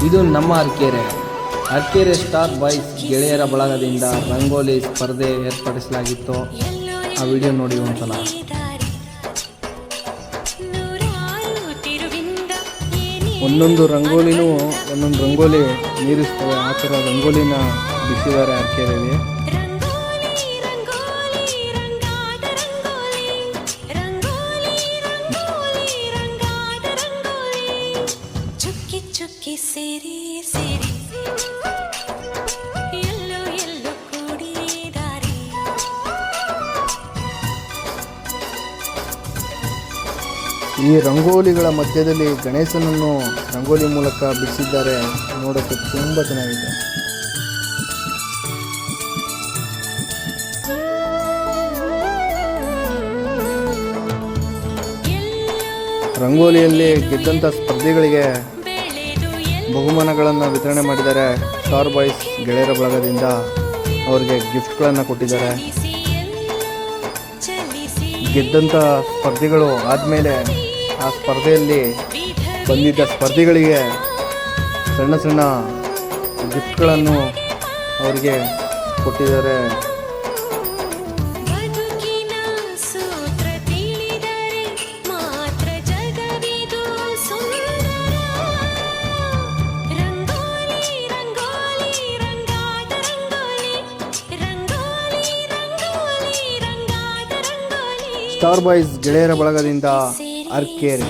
ಇದು ನಮ್ಮ Arekere star boys ಗೆಳೆಯರ ಬಳಗದಿಂದ ರಂಗೋಲಿ ಸ್ಪರ್ಧೆ ಏರ್ಪಡಿಸಲಾಗಿತ್ತು. ಆ ವಿಡಿಯೋ ನೋಡಿ ಒಂದ್ಸಲ. ಒಂದೊಂದು ರಂಗೋಲಿನೂ ಒಂದೊಂದು ರಂಗೋಲಿ ನೀರಿಸ್ತವೆ. ಆ ಥರ ರಂಗೋಲಿನ ಬಿಡಿಸಿದ್ದಾರೆ ಅರ್ಕೆರೆಯಲ್ಲಿ. ಸೇರಿ ಸೇರಿ ಎಲ್ಲೋ ಎಲ್ಲೋ ಕೂಡಿದಾರೆ. ಈ ರಂಗೋಲಿಗಳ ಮಧ್ಯದಲ್ಲಿ ಗಣೇಶನನ್ನು ರಂಗೋಲಿ ಮೂಲಕ ಬಿಡಿಸಿದ್ದಾರೆ. ನೋಡೋಕ್ಕೆ ತುಂಬ ಚೆನ್ನಾಗಿದೆ. ರಂಗೋಲಿಯಲ್ಲಿ ಗೆದ್ದಂಥ ಸ್ಪರ್ಧಿಗಳಿಗೆ ಬಹುಮಾನಗಳನ್ನು ವಿತರಣೆ ಮಾಡಿದ್ದಾರೆ. ಸ್ಟಾರ್ ಬಾಯ್ಸ್ ಗೆಳೆಯರ ಬಳಗದಿಂದ ಅವರಿಗೆ ಗಿಫ್ಟ್ಗಳನ್ನು ಕೊಟ್ಟಿದ್ದಾರೆ. ಗೆದ್ದಂಥ ಸ್ಪರ್ಧಿಗಳು ಆದಮೇಲೆ ಆ ಸ್ಪರ್ಧೆಯಲ್ಲಿ ಬಂದಿದ್ದ ಸ್ಪರ್ಧಿಗಳಿಗೆ ಸಣ್ಣ ಸಣ್ಣ ಗಿಫ್ಟ್ಗಳನ್ನು ಅವರಿಗೆ ಕೊಟ್ಟಿದ್ದಾರೆ. ಸ್ಟಾರ್ ಬಾಯ್ಸ್ ಗೆಳೆಯರ ಬಳಗದಿಂದ ಅರ್ಕೆರೆ.